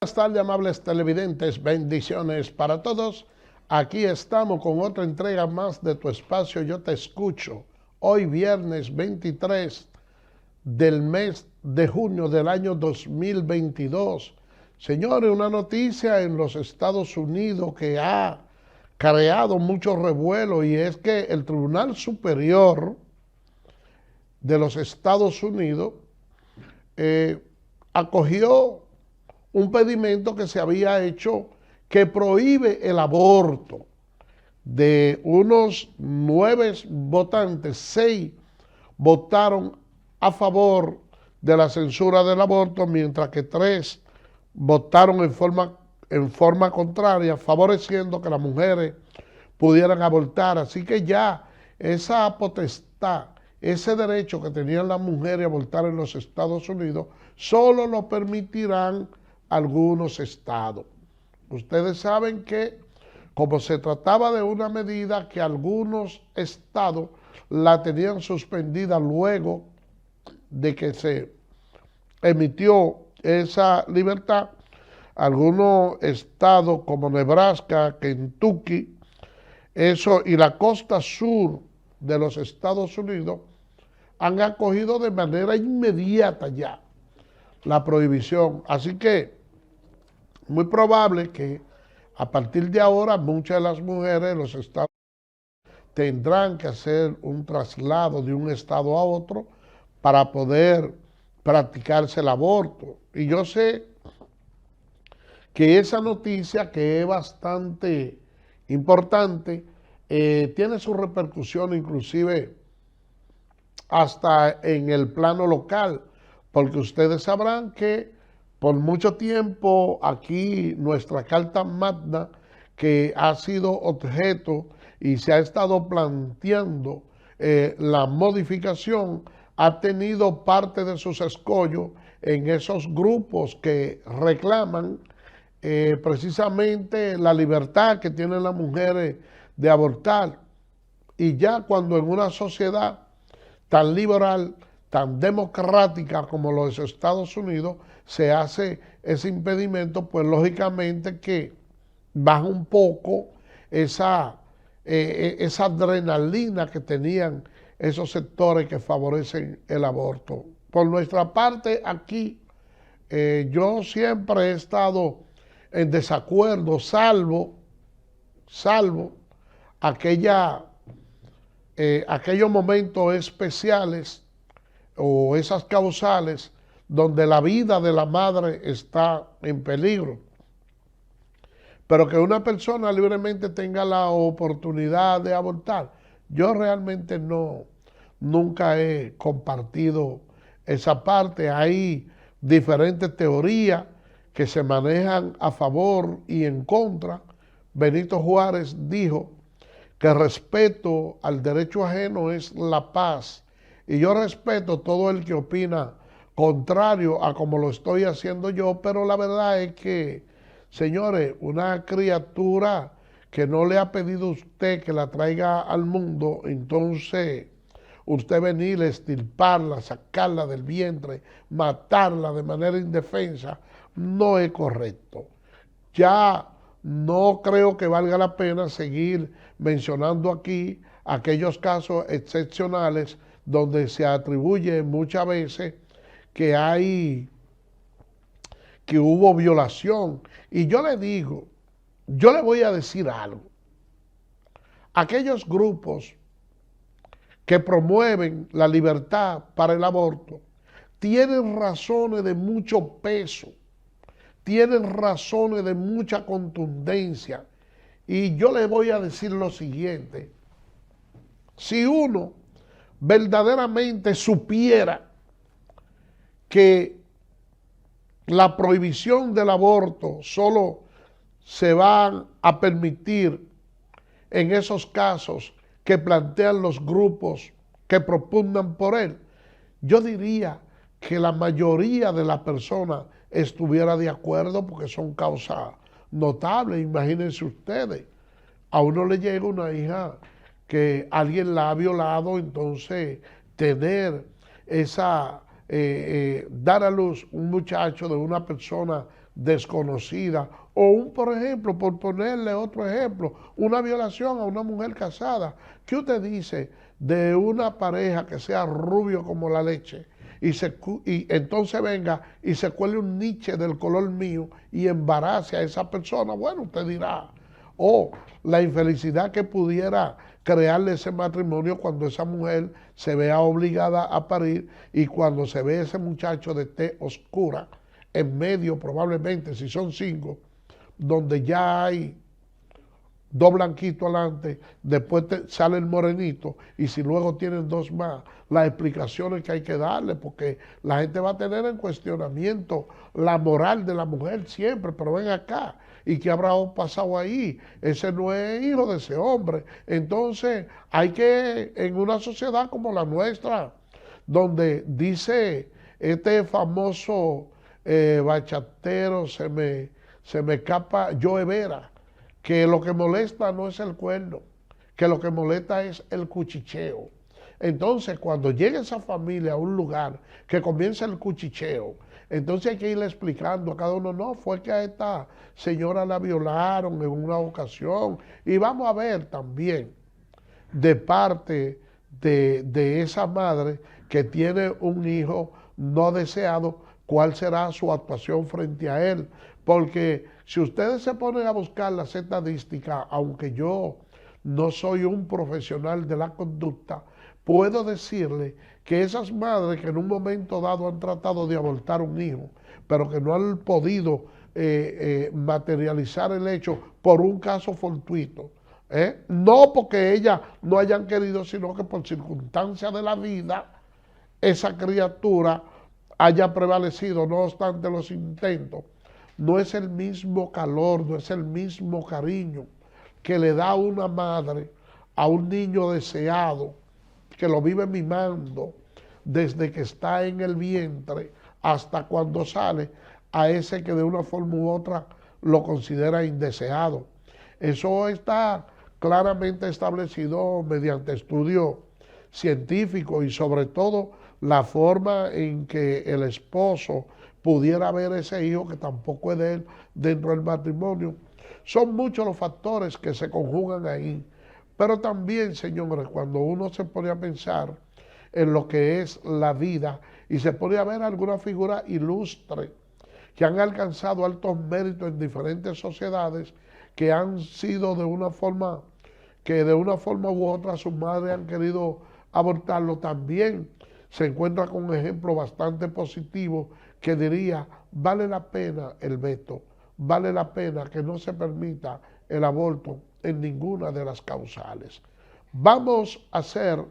Buenas tardes, amables televidentes, bendiciones para todos. Aquí estamos con otra entrega más de tu espacio Yo Te Escucho. Hoy viernes 23 del mes de junio del año 2022. Señores, una noticia en los Estados Unidos que ha creado mucho revuelo, y es que el Tribunal Superior de los Estados Unidos acogió un pedimento que se había hecho que prohíbe el aborto. De unos 9 votantes, 6 votaron a favor de la censura del aborto, mientras que 3 votaron en forma contraria, favoreciendo que las mujeres pudieran abortar. Así que ya esa potestad, ese derecho que tenían las mujeres a abortar en los Estados Unidos, solo lo permitirán algunos estados. Ustedes saben que, como se trataba de una medida que algunos estados la tenían suspendida luego de que se emitió esa libertad, algunos estados como Nebraska, Kentucky, eso y la costa sur de los Estados Unidos han acogido de manera inmediata ya la prohibición. Así que muy probable que a partir de ahora muchas de las mujeres en los estados tendrán que hacer un traslado de un estado a otro para poder practicarse el aborto. Y yo sé que esa noticia, que es bastante importante, tiene su repercusión inclusive hasta en el plano local, porque ustedes sabrán que por mucho tiempo aquí nuestra Carta Magna, que ha sido objeto y se ha estado planteando la modificación, ha tenido parte de sus escollos en esos grupos que reclaman precisamente la libertad que tienen las mujeres de abortar. Y ya cuando en una sociedad tan liberal, tan democrática como los Estados Unidos, se hace ese impedimento, pues lógicamente que baja un poco esa adrenalina que tenían esos sectores que favorecen el aborto. Por nuestra parte, aquí, yo siempre he estado en desacuerdo, salvo aquellos momentos especiales o esas causales donde la vida de la madre está en peligro. Pero que una persona libremente tenga la oportunidad de abortar, yo realmente nunca he compartido esa parte. Hay diferentes teorías que se manejan a favor y en contra. Benito Juárez dijo que respeto al derecho ajeno es la paz. Y yo respeto todo el que opina contrario a como lo estoy haciendo yo, pero la verdad es que, señores, una criatura que no le ha pedido a usted que la traiga al mundo, entonces usted venir, extirparla, sacarla del vientre, matarla de manera indefensa, no es correcto. Ya no creo que valga la pena seguir mencionando aquí aquellos casos excepcionales donde se atribuye muchas veces que hubo violación. Y yo le digo, yo le voy a decir algo. Aquellos grupos que promueven la libertad para el aborto tienen razones de mucho peso, tienen razones de mucha contundencia. Y yo le voy a decir lo siguiente: si uno verdaderamente supiera que la prohibición del aborto solo se va a permitir en esos casos que plantean los grupos que propugnan por él, yo diría que la mayoría de las personas estuviera de acuerdo, porque son causas notables. Imagínense ustedes, a uno le llega una hija que alguien la ha violado, entonces tener esa dar a luz un muchacho de una persona desconocida, o por ejemplo, por ponerle otro ejemplo, una violación a una mujer casada. ¿Qué usted dice de una pareja que sea rubio como la leche y entonces venga y se cuele un niche del color mío y embarace a esa persona? Bueno, usted dirá, o la infelicidad que pudiera crearle ese matrimonio cuando esa mujer se vea obligada a parir y cuando se ve ese muchacho de tez oscura en medio, probablemente, si son 5, donde ya hay 2 blanquitos adelante, después sale el morenito, y si luego tienen 2 más, las explicaciones que hay que darle, porque la gente va a tener en cuestionamiento la moral de la mujer siempre, pero ven acá, ¿y qué habrá pasado ahí? Ese no es hijo de ese hombre. Entonces, hay que, en una sociedad como la nuestra, donde dice este famoso bachatero, se me escapa, Joe Vera, que lo que molesta no es el cuerno, que lo que molesta es el cuchicheo. Entonces, cuando llega esa familia a un lugar que comienza el cuchicheo, entonces hay que irle explicando a cada uno, no, fue que a esta señora la violaron en una ocasión. Y vamos a ver también de parte de esa madre que tiene un hijo no deseado, cuál será su actuación frente a él. Porque si ustedes se ponen a buscar las estadísticas, aunque yo no soy un profesional de la conducta, puedo decirle que esas madres que en un momento dado han tratado de abortar un hijo, pero que no han podido materializar el hecho por un caso fortuito, no porque ellas no hayan querido, sino que por circunstancias de la vida, esa criatura haya prevalecido, no obstante los intentos. No es el mismo calor, no es el mismo cariño que le da una madre a un niño deseado, que lo vive mimando desde que está en el vientre hasta cuando sale, a ese que de una forma u otra lo considera indeseado. Eso está claramente establecido mediante estudios científicos y sobre todo la forma en que el esposo pudiera ver ese hijo que tampoco es de él dentro del matrimonio. Son muchos los factores que se conjugan ahí. Pero también, señores, cuando uno se pone a pensar en lo que es la vida y se pone a ver alguna figura ilustre que han alcanzado altos méritos en diferentes sociedades, que han sido de una forma, que de una forma u otra sus madres han querido abortarlo, también se encuentra con un ejemplo bastante positivo que diría, vale la pena el veto, vale la pena que no se permita el aborto en ninguna de las causales. Vamos a hacer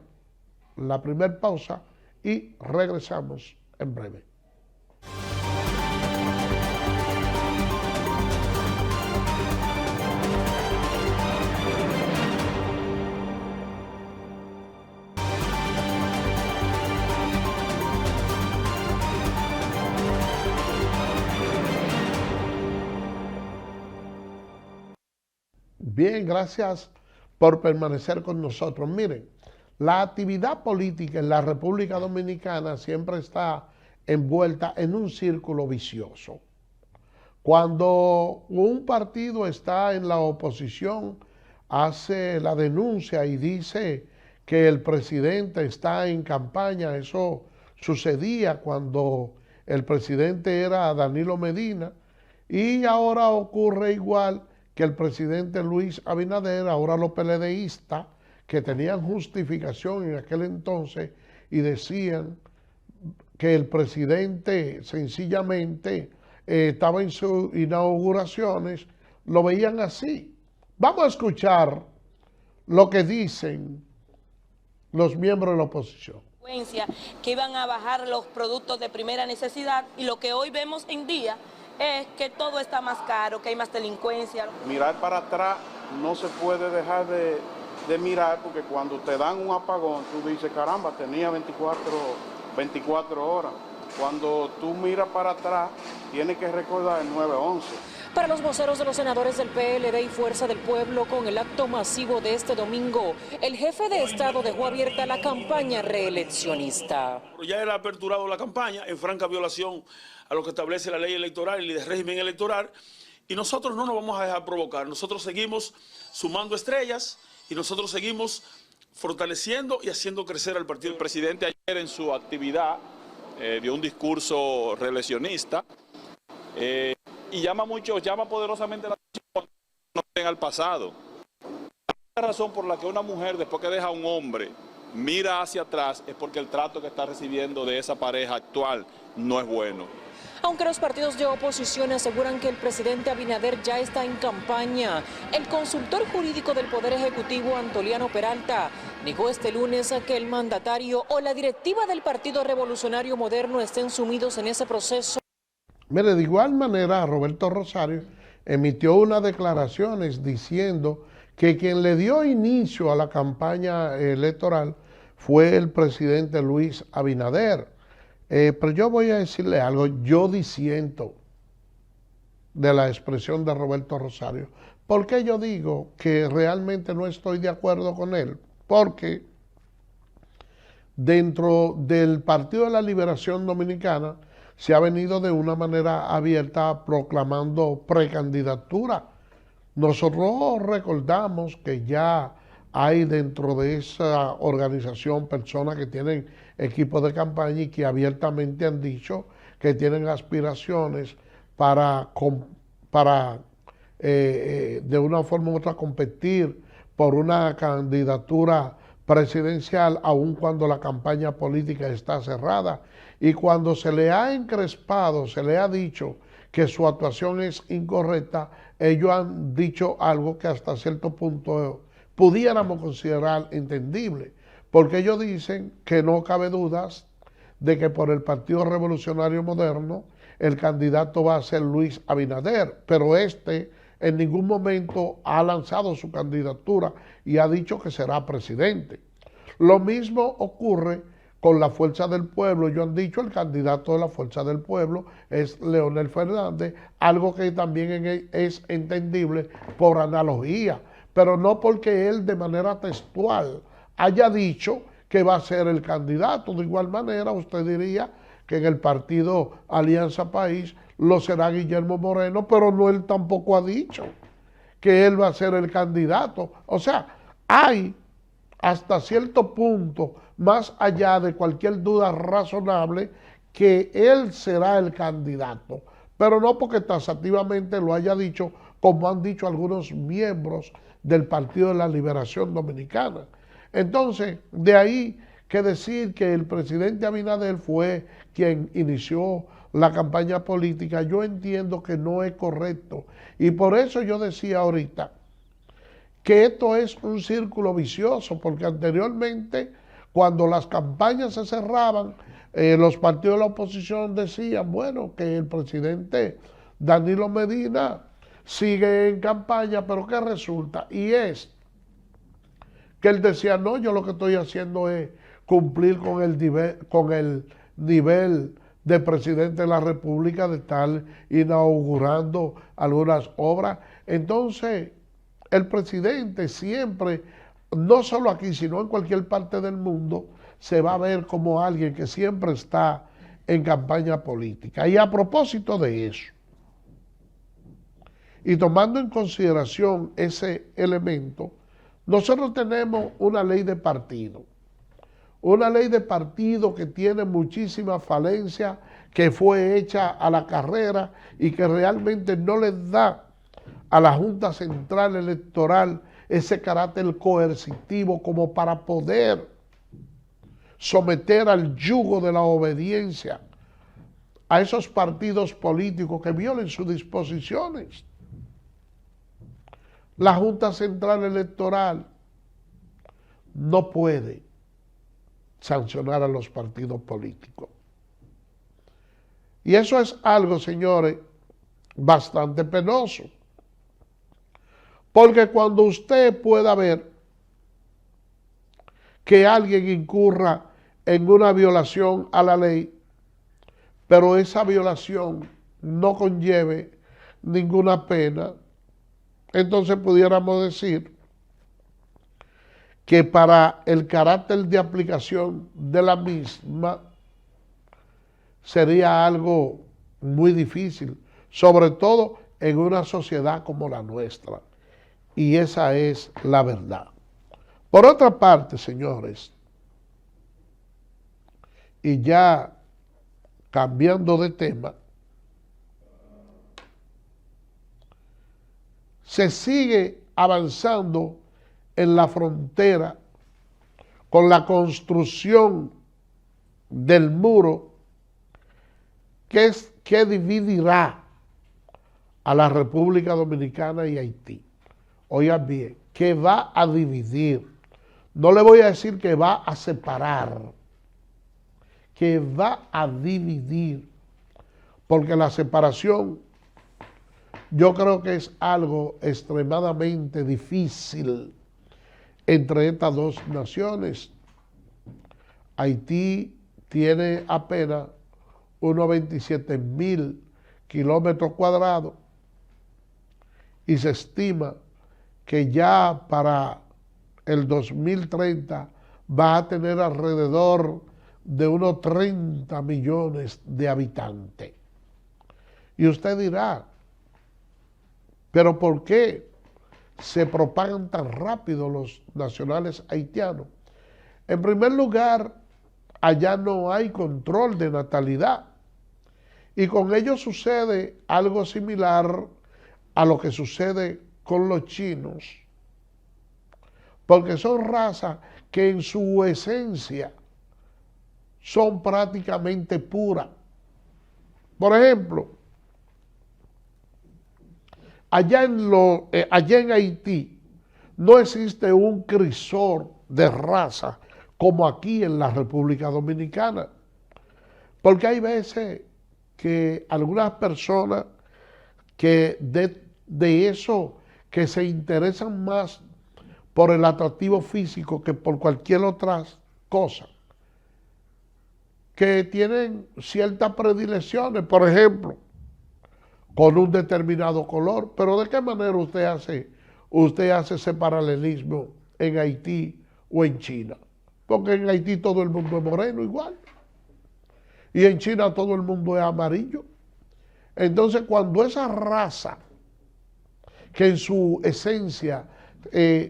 la primera pausa y regresamos en breve. Bien, gracias por permanecer con nosotros. Miren, la actividad política en la República Dominicana siempre está envuelta en un círculo vicioso. Cuando un partido está en la oposición, hace la denuncia y dice que el presidente está en campaña. Eso sucedía cuando el presidente era Danilo Medina, y ahora ocurre igual que el presidente Luis Abinader, ahora los PLDistas, que tenían justificación en aquel entonces y decían que el presidente sencillamente estaba en sus inauguraciones, lo veían así. Vamos a escuchar lo que dicen los miembros de la oposición. Que iban a bajar los productos de primera necesidad, y lo que hoy vemos en día es que todo está más caro, que hay más delincuencia. Mirar para atrás no se puede dejar de mirar, porque cuando te dan un apagón, tú dices, caramba, tenía 24 horas. Cuando tú miras para atrás, tienes que recordar el 9/11. Para los voceros de los senadores del PLD y Fuerza del Pueblo, con el acto masivo de este domingo, el jefe de Estado dejó abierta la campaña reeleccionista. Ya él ha aperturado la campaña en franca violación a lo que establece la ley electoral y el régimen electoral, y nosotros no nos vamos a dejar provocar. Nosotros seguimos sumando estrellas y nosotros seguimos fortaleciendo y haciendo crecer al partido. El presidente ayer en su actividad dio un discurso reeleccionista y llama poderosamente la atención al pasado. La razón por la que una mujer, después que deja a un hombre, mira hacia atrás es porque el trato que está recibiendo de esa pareja actual no es bueno. Aunque los partidos de oposición aseguran que el presidente Abinader ya está en campaña, el consultor jurídico del Poder Ejecutivo, Antoliano Peralta, negó este lunes a que el mandatario o la directiva del Partido Revolucionario Moderno estén sumidos en ese proceso. Mire, de igual manera, Roberto Rosario emitió unas declaraciones diciendo que quien le dio inicio a la campaña electoral fue el presidente Luis Abinader. Pero yo voy a decirle algo, yo disiento de la expresión de Roberto Rosario. ¿Por qué yo digo que realmente no estoy de acuerdo con él? Porque dentro del Partido de la Liberación Dominicana se ha venido de una manera abierta proclamando precandidatura. Nosotros recordamos que ya hay dentro de esa organización personas que tienen equipos de campaña y que abiertamente han dicho que tienen aspiraciones para de una forma u otra competir por una candidatura presidencial, aun cuando la campaña política está cerrada. Y cuando se le ha encrespado, se le ha dicho que su actuación es incorrecta, ellos han dicho algo que hasta cierto punto pudiéramos considerar entendible, porque ellos dicen que no cabe dudas de que por el Partido Revolucionario Moderno el candidato va a ser Luis Abinader, pero en ningún momento ha lanzado su candidatura y ha dicho que será presidente. Lo mismo ocurre con la Fuerza del Pueblo. Ellos han dicho el candidato de la Fuerza del Pueblo es Leonel Fernández, algo que también es entendible por analogía, pero no porque él de manera textual haya dicho que va a ser el candidato. De igual manera, usted diría que en el partido Alianza País lo será Guillermo Moreno, pero no, él tampoco ha dicho que él va a ser el candidato. O sea, hay hasta cierto punto, más allá de cualquier duda razonable, que él será el candidato, pero no porque taxativamente lo haya dicho, como han dicho algunos miembros del Partido de la Liberación Dominicana. Entonces, de ahí que decir que el presidente Abinader fue quien inició la campaña política, yo entiendo que no es correcto. Y por eso yo decía ahorita que esto es un círculo vicioso, porque anteriormente, cuando las campañas se cerraban, los partidos de la oposición decían, bueno, que el presidente Danilo Medina sigue en campaña, pero ¿qué resulta? Y es que él decía, no, yo lo que estoy haciendo es cumplir con el nivel de presidente de la República, de estar inaugurando algunas obras. Entonces, el presidente siempre, no solo aquí, sino en cualquier parte del mundo, se va a ver como alguien que siempre está en campaña política. Y a propósito de eso, y tomando en consideración ese elemento, nosotros tenemos una ley de partido. Una ley de partido que tiene muchísimas falencias, que fue hecha a la carrera y que realmente no les da a la Junta Central Electoral ese carácter coercitivo como para poder someter al yugo de la obediencia a esos partidos políticos que violen sus disposiciones. La Junta Central Electoral no puede sancionar a los partidos políticos. Y eso es algo, señores, bastante penoso. Porque cuando usted pueda ver que alguien incurra en una violación a la ley, pero esa violación no conlleve ninguna pena, entonces pudiéramos decir que para el carácter de aplicación de la misma sería algo muy difícil, sobre todo en una sociedad como la nuestra. Y esa es la verdad. Por otra parte, señores, y ya cambiando de tema, se sigue avanzando en la frontera con la construcción del muro que dividirá a la República Dominicana y Haití. Oigan bien, que va a dividir. No le voy a decir que va a separar, que va a dividir, porque la separación yo creo que es algo extremadamente difícil entre estas dos naciones. Haití tiene apenas unos 27,000 kilómetros cuadrados y se estima que ya para el 2030 va a tener alrededor de unos 30 millones de habitantes. Y usted dirá, ¿pero por qué se propagan tan rápido los nacionales haitianos? En primer lugar, allá no hay control de natalidad. Y con ello sucede algo similar a lo que sucede con los chinos, porque son razas que en su esencia son prácticamente puras. Por ejemplo, allá en Haití no existe un crisol de raza como aquí en la República Dominicana, porque hay veces que algunas personas que de eso que se interesan más por el atractivo físico que por cualquier otra cosa, que tienen ciertas predilecciones, por ejemplo, con un determinado color. Pero ¿de qué manera usted hace ese paralelismo en Haití o en China? Porque en Haití todo el mundo es moreno igual. Y en China todo el mundo es amarillo. Entonces, cuando esa raza, que en su esencia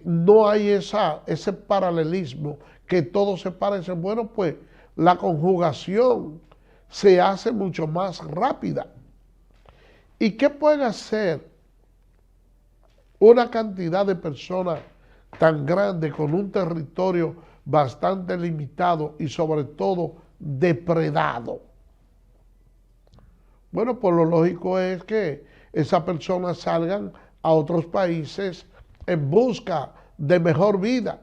no hay ese paralelismo, que todos se parecen, bueno, pues la conjugación se hace mucho más rápida. ¿Y qué puede hacer una cantidad de personas tan grande con un territorio bastante limitado y sobre todo depredado? Bueno, pues lo lógico es que esas personas salgan a otros países en busca de mejor vida.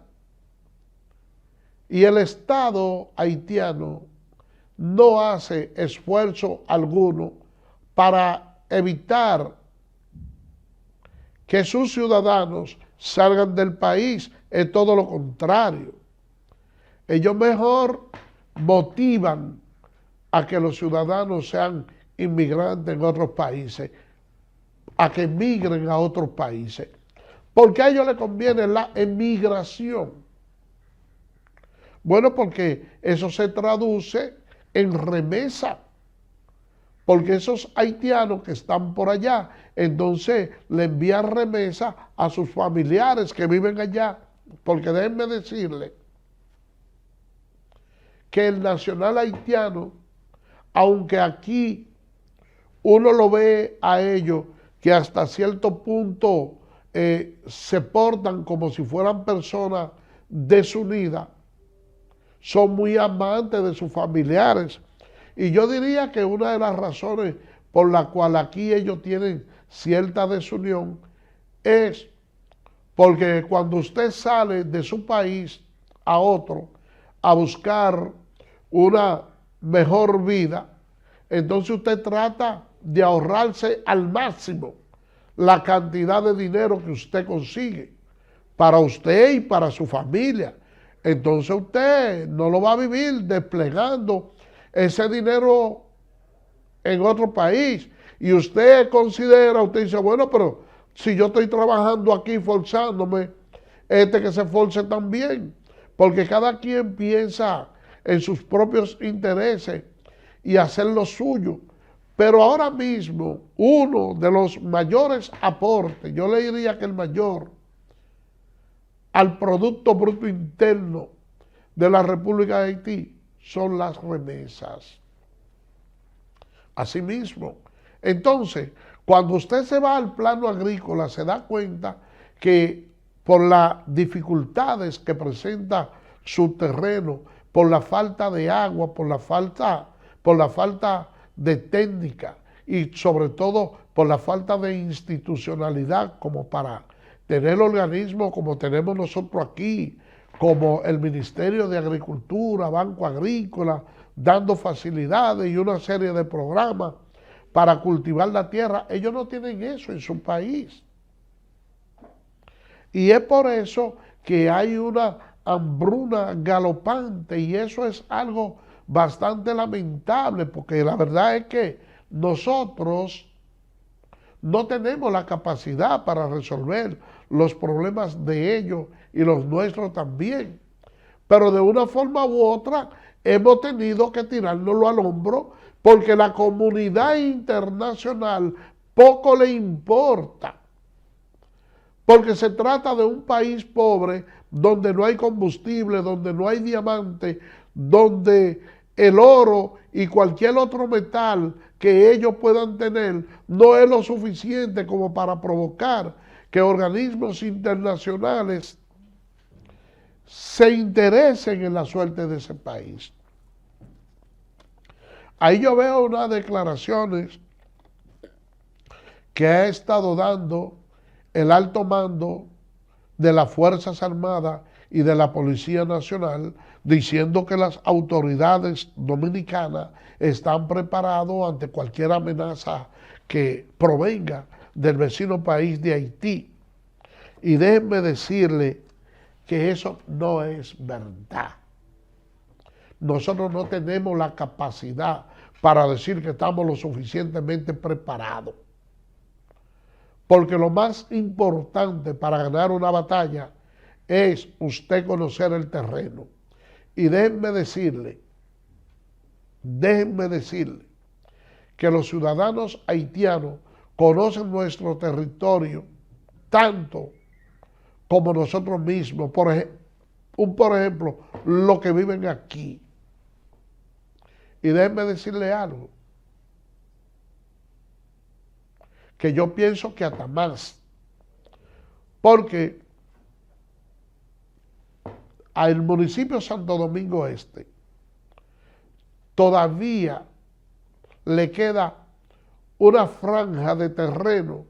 Y el Estado haitiano no hace esfuerzo alguno para evitar que sus ciudadanos salgan del país. Es todo lo contrario. Ellos mejor motivan a que los ciudadanos sean inmigrantes en otros países, a que emigren a otros países, porque a ellos les conviene la emigración. Bueno, porque eso se traduce en remesa, porque esos haitianos que están por allá, entonces le envían remesa a sus familiares que viven allá, porque déjenme decirle que el nacional haitiano, aunque aquí uno lo ve a ellos que hasta cierto punto se portan como si fueran personas desunidas, son muy amantes de sus familiares. Y yo diría que una de las razones por la cual aquí ellos tienen cierta desunión es porque cuando usted sale de su país a otro a buscar una mejor vida, entonces usted trata de ahorrarse al máximo la cantidad de dinero que usted consigue para usted y para su familia. Entonces usted no lo va a vivir desplegando ese dinero en otro país. y usted considera, usted dice, bueno, pero si yo estoy trabajando aquí forzándome, que se esforce también, porque cada quien piensa en sus propios intereses y hacer lo suyo. Pero ahora mismo, uno de los mayores aportes, yo le diría que el mayor, al Producto Bruto Interno de la República de Haití son las remesas. Asimismo, entonces, cuando usted se va al plano agrícola, se da cuenta que por las dificultades que presenta su terreno, por la falta de agua, por la falta de técnica y sobre todo por la falta de institucionalidad como para tener organismos como tenemos nosotros aquí, como el Ministerio de Agricultura, Banco Agrícola, dando facilidades y una serie de programas para cultivar la tierra. Ellos no tienen eso en su país. Y es por eso que hay una hambruna galopante y eso es algo bastante lamentable, porque la verdad es que nosotros no tenemos la capacidad para resolver los problemas de ellos y los nuestros también. Pero de una forma u otra hemos tenido que tirárnoslo al hombro porque la comunidad internacional poco le importa. Porque se trata de un país pobre donde no hay combustible, donde no hay diamante, donde el oro y cualquier otro metal que ellos puedan tener no es lo suficiente como para provocar que organismos internacionales se interesen en la suerte de ese país. Ahí yo veo unas declaraciones que ha estado dando el alto mando de las Fuerzas Armadas y de la Policía Nacional, diciendo que las autoridades dominicanas están preparadas ante cualquier amenaza que provenga del vecino país de Haití. Y déjenme decirle que eso no es verdad. Nosotros no tenemos la capacidad para decir que estamos lo suficientemente preparados. Porque lo más importante para ganar una batalla es usted conocer el terreno. Y déjenme decirle que los ciudadanos haitianos conocen nuestro territorio tanto como nosotros mismos. Por ejemplo, los que viven aquí. Y déjenme decirle algo, que yo pienso que hasta más, porque al municipio Santo Domingo Este todavía le queda una franja de terreno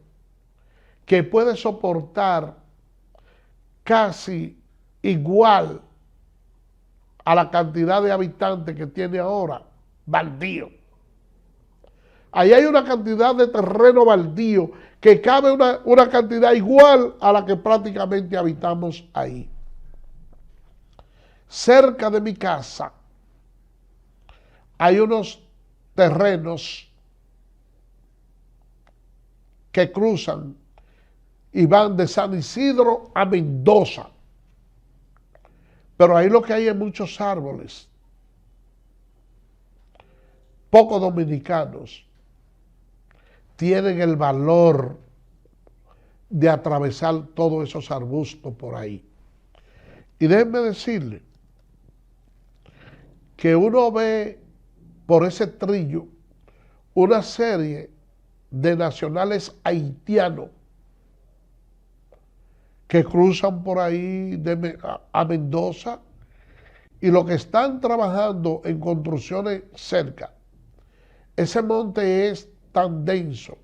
que puede soportar casi igual a la cantidad de habitantes que tiene ahora, baldío. Ahí hay una cantidad de terreno baldío que cabe una cantidad igual a la que prácticamente habitamos ahí. Cerca de mi casa hay unos terrenos que cruzan y van de San Isidro a Mendoza. Pero ahí lo que hay es muchos árboles. Pocos dominicanos tienen el valor de atravesar todos esos arbustos por ahí. Y déjenme decirle que uno ve por ese trillo una serie de nacionales haitianos que cruzan por ahí a Mendoza y los que están trabajando en construcciones cerca. Ese monte es tan denso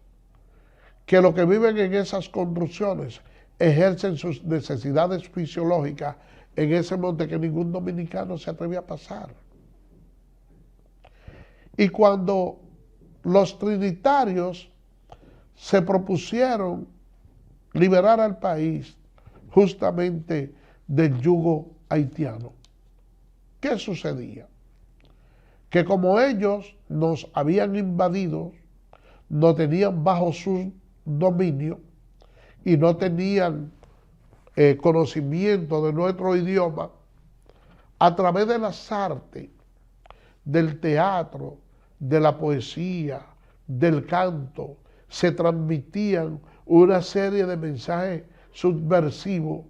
que los que viven en esas construcciones ejercen sus necesidades fisiológicas en ese monte que ningún dominicano se atreve a pasar. Y cuando los trinitarios se propusieron liberar al país justamente del yugo haitiano, ¿qué sucedía? Que como ellos nos habían invadido, nos tenían bajo su dominio y no tenían conocimiento de nuestro idioma, a través de las artes, del teatro, de la poesía, del canto, se transmitían una serie de mensajes subversivos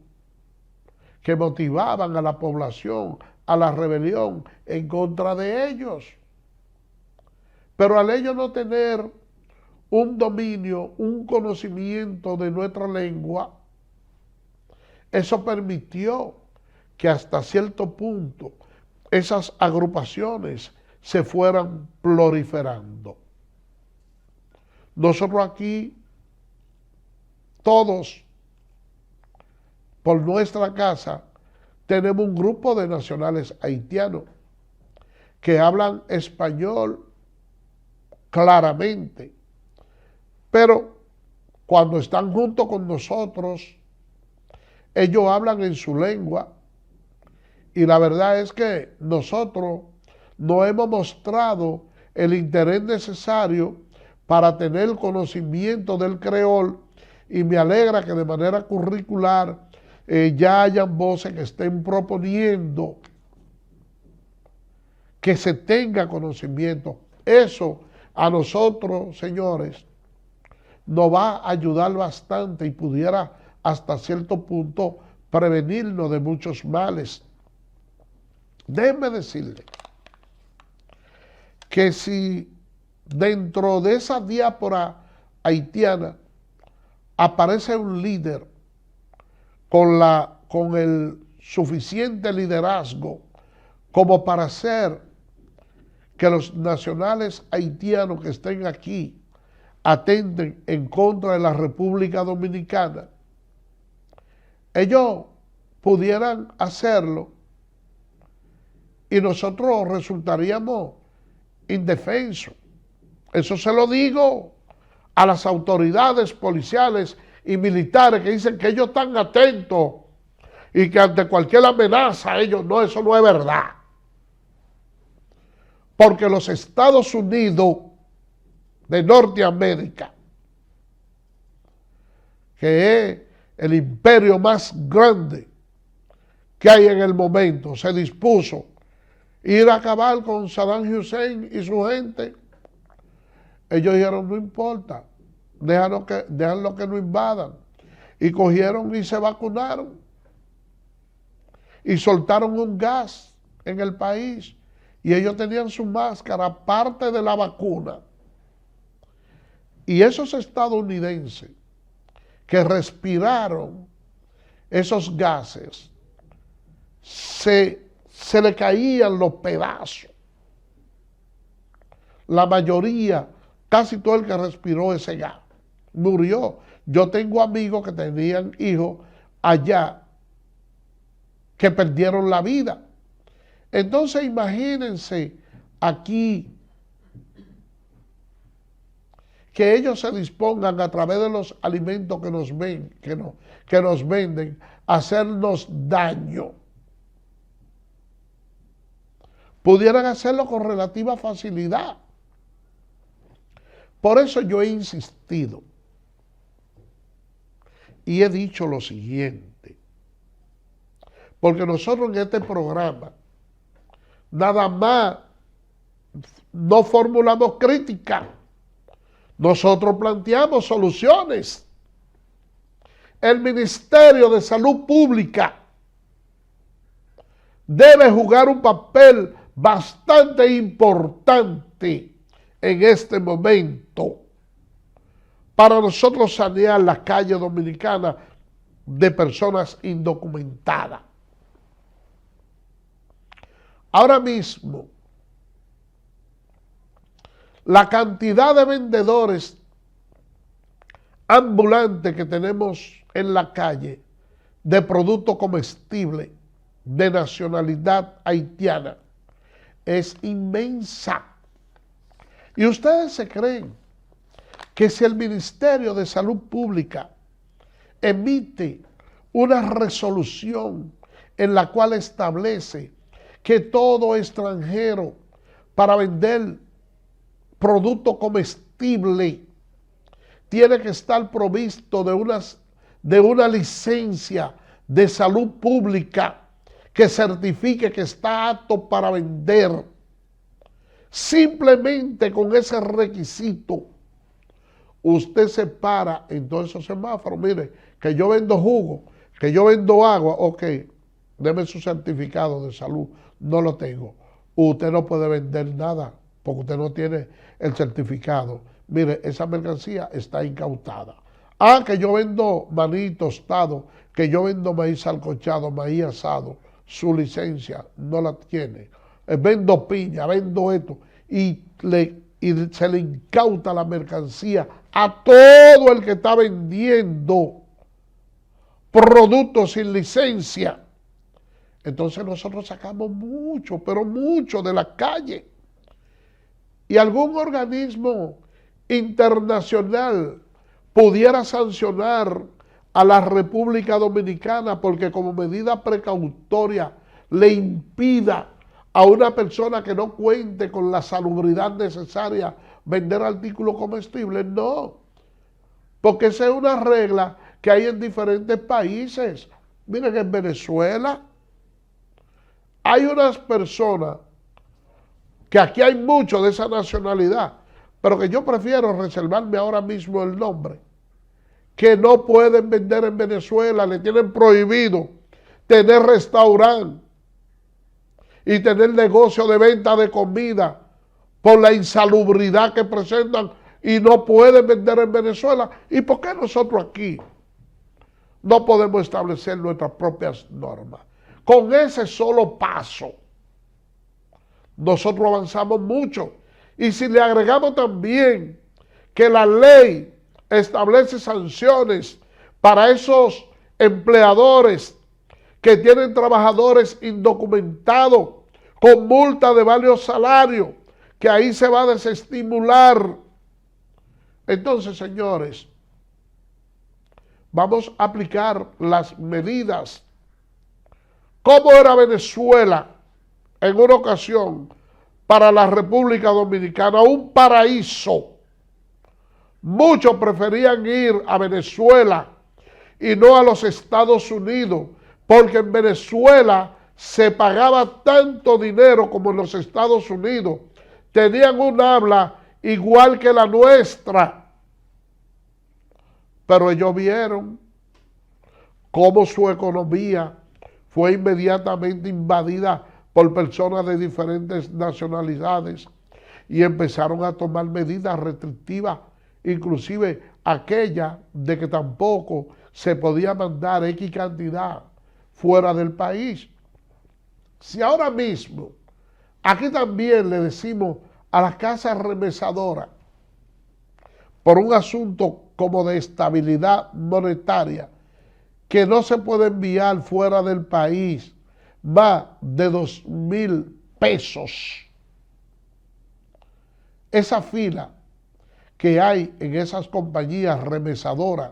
que motivaban a la población a la rebelión en contra de ellos. Pero al ellos no tener un dominio, un conocimiento de nuestra lengua, eso permitió que hasta cierto punto esas agrupaciones se fueran proliferando. Nosotros aquí, todos, por nuestra casa, tenemos un grupo de nacionales haitianos que hablan español claramente, pero cuando están junto con nosotros, ellos hablan en su lengua, y la verdad es que nosotros no hemos mostrado el interés necesario para tener conocimiento del creol, y me alegra que de manera curricular ya hayan voces que estén proponiendo que se tenga conocimiento. Eso a nosotros, señores, nos va a ayudar bastante y pudiera hasta cierto punto prevenirnos de muchos males. Déjenme decirle que si dentro de esa diáspora haitiana aparece un líder con el suficiente liderazgo como para hacer que los nacionales haitianos que estén aquí atenten en contra de la República Dominicana, ellos pudieran hacerlo y nosotros resultaríamos indefensos. Eso se lo digo a las autoridades policiales y militares que dicen que ellos están atentos y que ante cualquier amenaza ellos no, eso no es verdad. Porque los Estados Unidos de Norteamérica, que es el imperio más grande que hay en el momento, se dispuso ir a acabar con Saddam Hussein y su gente. Ellos dijeron, no importa, déjanlo que nos invadan. Y cogieron y se vacunaron. Y soltaron un gas en el país. Y ellos tenían su máscara, parte de la vacuna. Y esos estadounidenses que respiraron esos gases, se le caían los pedazos. La mayoría, casi todo el que respiró ese gas, murió. Yo tengo amigos que tenían hijos allá que perdieron la vida. Entonces imagínense aquí que ellos se dispongan a través de los alimentos que nos venden a hacernos daño. Pudieran hacerlo con relativa facilidad. Por eso yo he insistido y he dicho lo siguiente, porque nosotros en este programa nada más no formulamos crítica, nosotros planteamos soluciones. El Ministerio de Salud Pública debe jugar un papel bastante importante en este momento para nosotros sanear la calle dominicana de personas indocumentadas. Ahora mismo, la cantidad de vendedores ambulantes que tenemos en la calle de productos comestibles de nacionalidad haitiana es inmensa. Y ustedes se creen que si el Ministerio de Salud Pública emite una resolución en la cual establece que todo extranjero para vender producto comestible tiene que estar provisto de una licencia de salud pública que certifique que está apto para vender. Simplemente con ese requisito, usted se para en todos esos semáforos. Mire, que yo vendo jugo, que yo vendo agua, ok, deme su certificado de salud. No lo tengo. Usted no puede vender nada porque usted no tiene el certificado. Mire, esa mercancía está incautada. Ah, que yo vendo maní tostado, que yo vendo maíz salcochado, maíz asado. Su licencia no la tiene. Vendo piña, vendo esto. Y se le incauta la mercancía a todo el que está vendiendo productos sin licencia. Entonces nosotros sacamos mucho, pero mucho de la calle. Y algún organismo internacional pudiera sancionar a la República Dominicana porque como medida precautoria le impida a una persona que no cuente con la salubridad necesaria vender artículos comestibles. No, porque esa es una regla que hay en diferentes países. Miren, en Venezuela hay unas personas que aquí hay mucho de esa nacionalidad, pero que yo prefiero reservarme ahora mismo el nombre, que no pueden vender en Venezuela, le tienen prohibido tener restaurante y tener negocio de venta de comida por la insalubridad que presentan y no pueden vender en Venezuela. ¿Y por qué nosotros aquí no podemos establecer nuestras propias normas? Con ese solo paso, nosotros avanzamos mucho. Y si le agregamos también que la ley establece sanciones para esos empleadores que tienen trabajadores indocumentados con multa de varios salarios, que ahí se va a desestimular. Entonces, señores, vamos a aplicar las medidas. ¿Cómo era Venezuela en una ocasión para la República Dominicana? Un paraíso. Muchos preferían ir a Venezuela y no a los Estados Unidos, porque en Venezuela se pagaba tanto dinero como en los Estados Unidos. Tenían un habla igual que la nuestra. Pero ellos vieron cómo su economía fue inmediatamente invadida por personas de diferentes nacionalidades y empezaron a tomar medidas restrictivas, inclusive aquella de que tampoco se podía mandar X cantidad fuera del país. Si ahora mismo, aquí también le decimos a las casas remesadoras, por un asunto como de estabilidad monetaria, que no se puede enviar fuera del país más de 2,000 pesos. Esa fila que hay en esas compañías remesadoras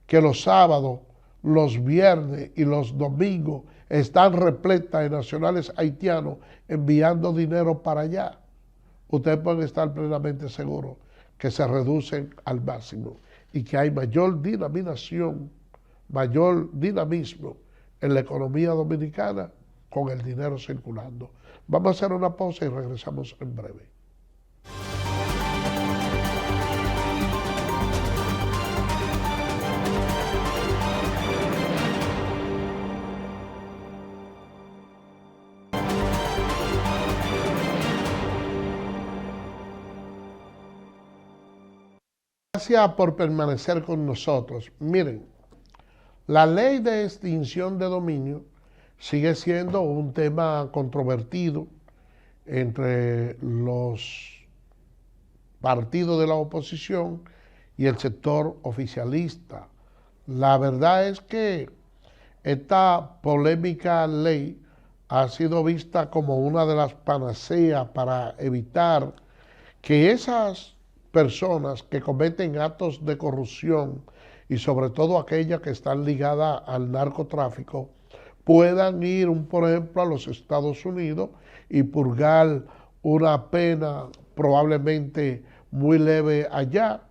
que los sábados, los viernes y los domingos están repletas de nacionales haitianos enviando dinero para allá, ustedes pueden estar plenamente seguros que se reducen al máximo y que hay mayor dinamización, mayor dinamismo en la economía dominicana con el dinero circulando. Vamos a hacer una pausa y regresamos en breve. Gracias por permanecer con nosotros. Miren, la ley de extinción de dominio sigue siendo un tema controvertido entre los partidos de la oposición y el sector oficialista. La verdad es que esta polémica ley ha sido vista como una de las panaceas para evitar que esas personas que cometen actos de corrupción y sobre todo aquellas que están ligadas al narcotráfico puedan ir, por ejemplo, a los Estados Unidos y purgar una pena probablemente muy leve allá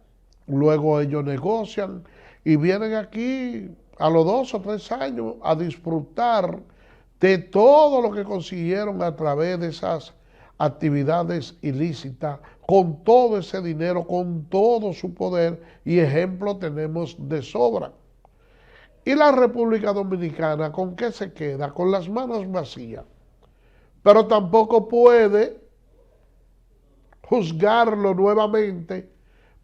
luego ellos negocian y vienen aquí a los 2 o 3 años a disfrutar de todo lo que consiguieron a través de esas actividades ilícitas, con todo ese dinero, con todo su poder, y ejemplo tenemos de sobra. Y la República Dominicana, ¿con qué se queda? Con las manos vacías. Pero tampoco puede juzgarlo nuevamente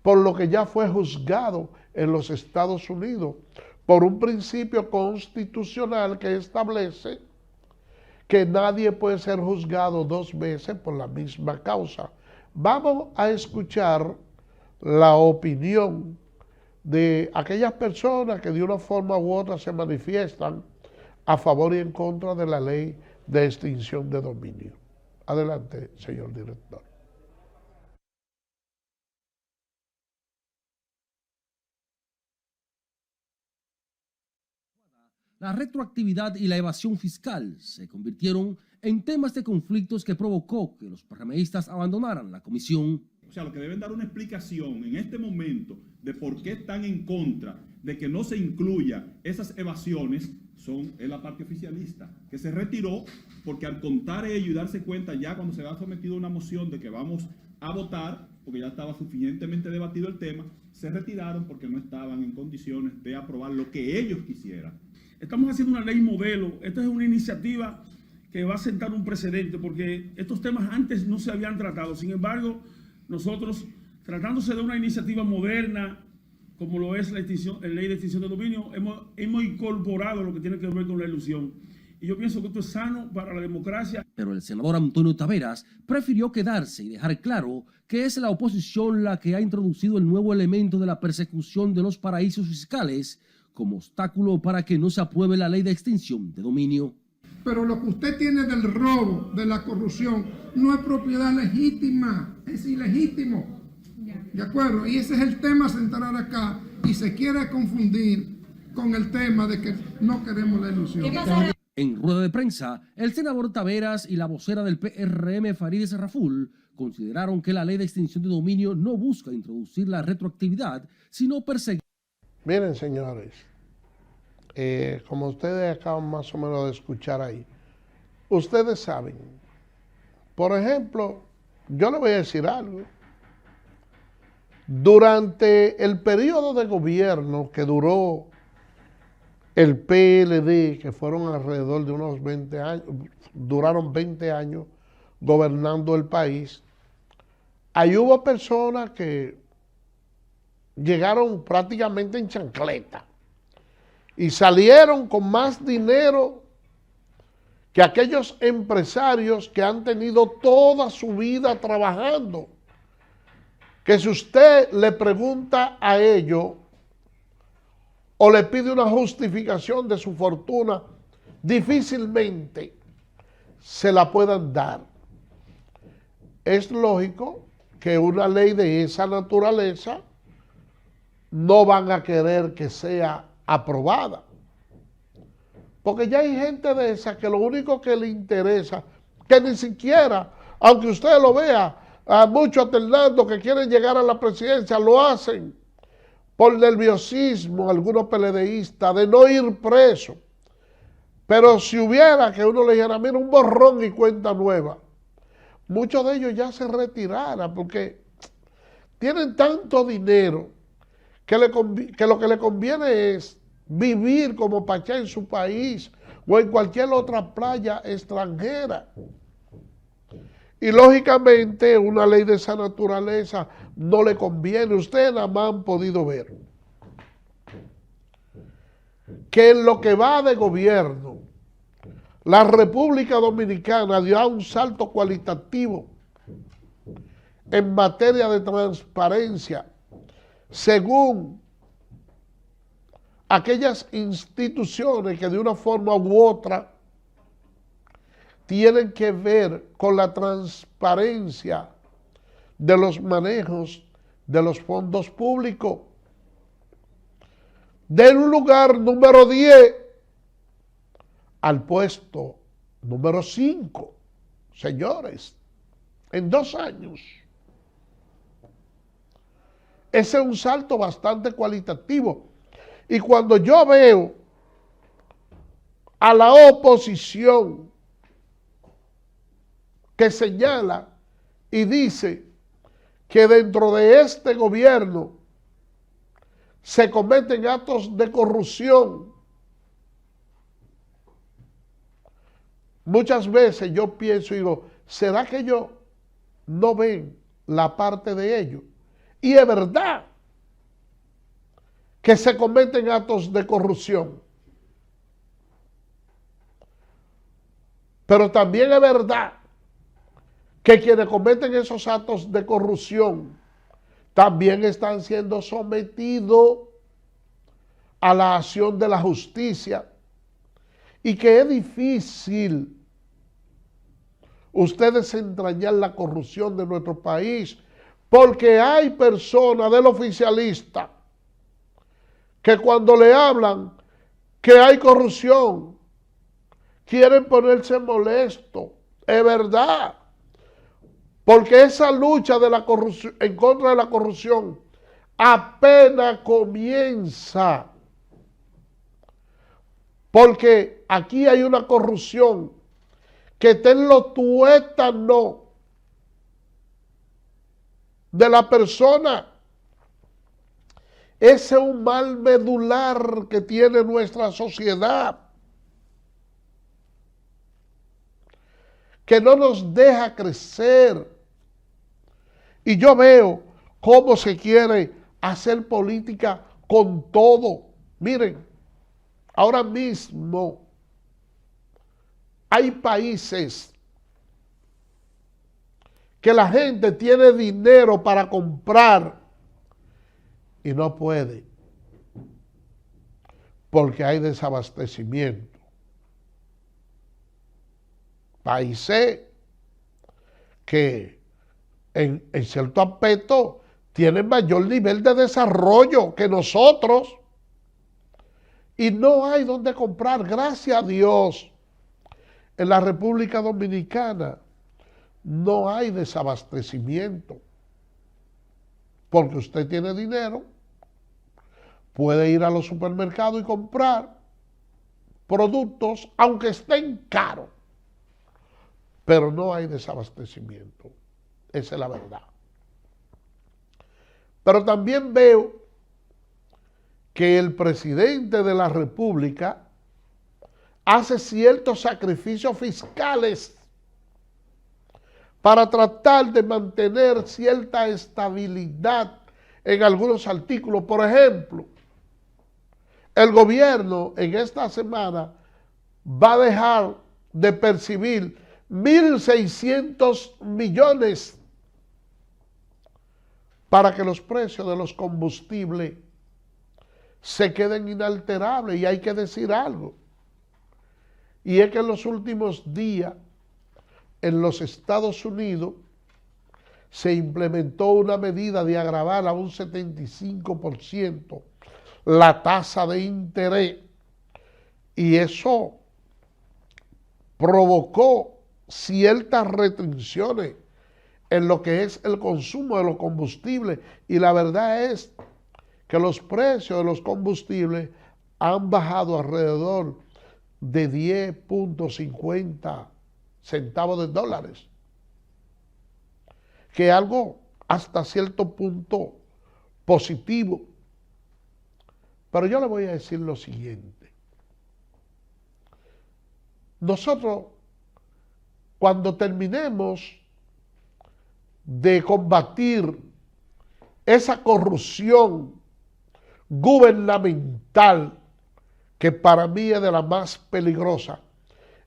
por lo que ya fue juzgado en los Estados Unidos, por un principio constitucional que establece que nadie puede ser juzgado 2 veces por la misma causa. Vamos a escuchar la opinión de aquellas personas que de una forma u otra se manifiestan a favor y en contra de la ley de extinción de dominio. Adelante, señor director. La retroactividad y la evasión fiscal se convirtieron en temas de conflictos que provocó que los PRMistas abandonaran la comisión. O sea, lo que deben dar una explicación en este momento de por qué están en contra de que no se incluya esas evasiones es la parte oficialista, que se retiró porque al contar ello y darse cuenta ya cuando se ha sometido una moción de que vamos a votar, porque ya estaba suficientemente debatido el tema, se retiraron porque no estaban en condiciones de aprobar lo que ellos quisieran. Estamos haciendo una ley modelo. Esta es una iniciativa que va a sentar un precedente porque estos temas antes no se habían tratado. Sin embargo, nosotros, tratándose de una iniciativa moderna, como lo es la ley de extinción de dominio, hemos incorporado lo que tiene que ver con la ilusión. Y yo pienso que esto es sano para la democracia. Pero el senador Antonio Taveras prefirió quedarse y dejar claro que es la oposición la que ha introducido el nuevo elemento de la persecución de los paraísos fiscales como obstáculo para que no se apruebe la ley de extinción de dominio. Pero lo que usted tiene del robo, de la corrupción, no es propiedad legítima, es ilegítimo. ¿De acuerdo? Y ese es el tema central acá, y se quiere confundir con el tema de que no queremos la ilusión. En rueda de prensa, el senador Taveras y la vocera del PRM, Farideh Raful, consideraron que la ley de extinción de dominio no busca introducir la retroactividad, sino perseguir. Miren, señores, como ustedes acaban más o menos de escuchar ahí, ustedes saben, por ejemplo, yo le voy a decir algo. Durante el periodo de gobierno que duró el PLD, que fueron alrededor de unos 20 años, duraron 20 años gobernando el país, ahí hubo personas que llegaron prácticamente en chancleta y salieron con más dinero que aquellos empresarios que han tenido toda su vida trabajando. Que si usted le pregunta a ellos o le pide una justificación de su fortuna, difícilmente se la puedan dar. Es lógico que una ley de esa naturaleza no van a querer que sea aprobada. Porque ya hay gente de esa que lo único que le interesa, que ni siquiera, aunque usted lo vea, a muchos alternando que quieren llegar a la presidencia, lo hacen por nerviosismo, algunos PLDistas, de no ir preso. Pero si hubiera que uno le dijera, mira, un borrón y cuenta nueva, muchos de ellos ya se retiraran porque tienen tanto dinero que lo que le conviene es vivir como pachá en su país o en cualquier otra playa extranjera. Y lógicamente una ley de esa naturaleza no le conviene. Ustedes nada más han podido ver que en lo que va de gobierno, la República Dominicana dio un salto cualitativo en materia de transparencia, según aquellas instituciones que de una forma u otra tienen que ver con la transparencia de los manejos de los fondos públicos. Del lugar número 10 al puesto número 5, señores, en 2 años. Ese es un salto bastante cualitativo. Y cuando yo veo a la oposición que señala y dice que dentro de este gobierno se cometen actos de corrupción, muchas veces yo pienso y digo, ¿será que ellos no ven la parte de ellos? Y es verdad que se cometen actos de corrupción. Pero también es verdad que quienes cometen esos actos de corrupción también están siendo sometidos a la acción de la justicia y que es difícil usted desentrañar la corrupción de nuestro país porque hay personas del oficialista que cuando le hablan que hay corrupción quieren ponerse molestos. Es verdad. Porque esa lucha de la corrupción, en contra de la corrupción apenas comienza. Porque aquí hay una corrupción que está en los tuétanos de la persona. Ese es un mal medular que tiene nuestra sociedad, que no nos deja crecer. Y yo veo cómo se quiere hacer política con todo. Miren, ahora mismo hay países que la gente tiene dinero para comprar y no puede porque hay desabastecimiento. Países que en cierto aspecto tienen mayor nivel de desarrollo que nosotros y no hay donde comprar. Gracias a Dios, en la República Dominicana no hay desabastecimiento porque usted tiene dinero, puede ir a los supermercados y comprar productos aunque estén caros, pero no hay desabastecimiento. Esa es la verdad. Pero también veo que el presidente de la República hace ciertos sacrificios fiscales para tratar de mantener cierta estabilidad en algunos artículos. Por ejemplo, el gobierno en esta semana va a dejar de percibir 1.600 millones para que los precios de los combustibles se queden inalterables. Y hay que decir algo. Y es que en los últimos días, en los Estados Unidos, se implementó una medida de agravar a un 75% la tasa de interés. Y eso provocó ciertas restricciones en lo que es el consumo de los combustibles. Y la verdad es que los precios de los combustibles han bajado alrededor de 10.50 centavos de dólares, que es algo hasta cierto punto positivo. Pero yo le voy a decir lo siguiente. Nosotros, cuando terminemos de combatir esa corrupción gubernamental, que para mí es de la más peligrosa,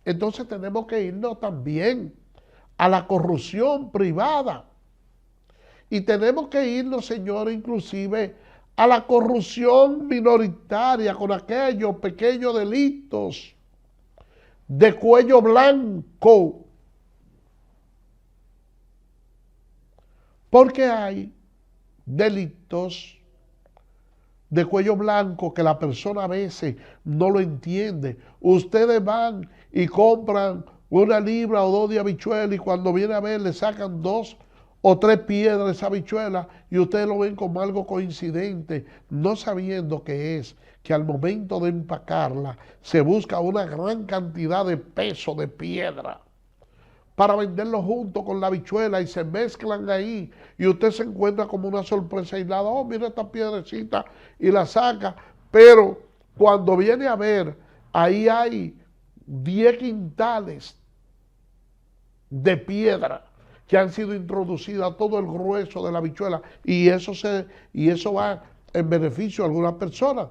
entonces tenemos que irnos también a la corrupción privada. Y tenemos que irnos, señores, inclusive a la corrupción minoritaria con aquellos pequeños delitos de cuello blanco. Porque hay delitos de cuello blanco que la persona a veces no lo entiende. Ustedes van y compran 1 libra o 2 de habichuelas y cuando viene a ver le sacan 2 o 3 piedras esa habichuela y ustedes lo ven como algo coincidente, no sabiendo que es que al momento de empacarla se busca una gran cantidad de peso de piedra para venderlo junto con la habichuela y se mezclan ahí y usted se encuentra como una sorpresa aislada, oh mira esta piedrecita y la saca, pero cuando viene a ver, ahí hay 10 quintales de piedra que han sido introducidas a todo el grueso de la habichuela y eso va en beneficio a algunas personas.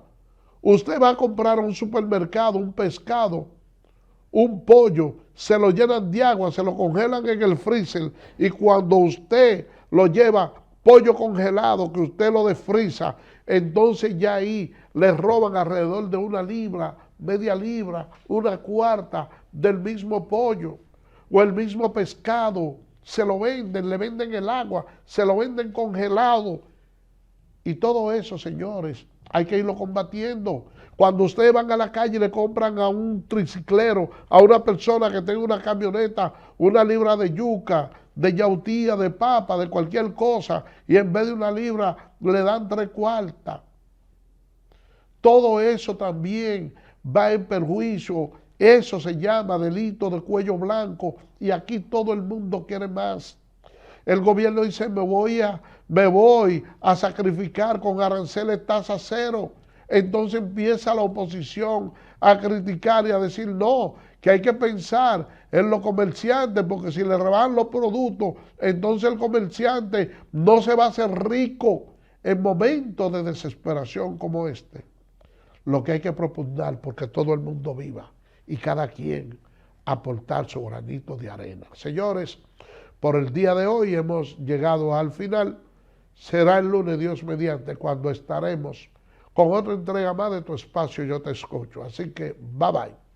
Usted va a comprar a un supermercado un pescado, un pollo, se lo llenan de agua, se lo congelan en el freezer y cuando usted lo lleva pollo congelado, que usted lo desfriza, entonces ya ahí le roban alrededor de 1 libra, media libra, 1/4 del mismo pollo o el mismo pescado. Se lo venden, le venden el agua, se lo venden congelado. Y todo eso, señores, hay que irlo combatiendo. Cuando ustedes van a la calle y le compran a un triciclero, a una persona que tenga una camioneta, 1 libra de yuca, de yautía, de papa, de cualquier cosa, y en vez de 1 libra le dan 3/4. Todo eso también va en perjuicio. Eso se llama delito de cuello blanco y aquí todo el mundo quiere más. El gobierno dice, me voy a sacrificar con aranceles tasa 0. Entonces empieza la oposición a criticar y a decir, no, que hay que pensar en los comerciantes, porque si le rebajan los productos, entonces el comerciante no se va a hacer rico en momentos de desesperación como este. Lo que hay que propugnar porque todo el mundo viva y cada quien aportar su granito de arena. Señores, por el día de hoy hemos llegado al final. Será el lunes, Dios mediante, cuando estaremos con otra entrega más de tu espacio Yo Te Escucho. Así que, bye bye.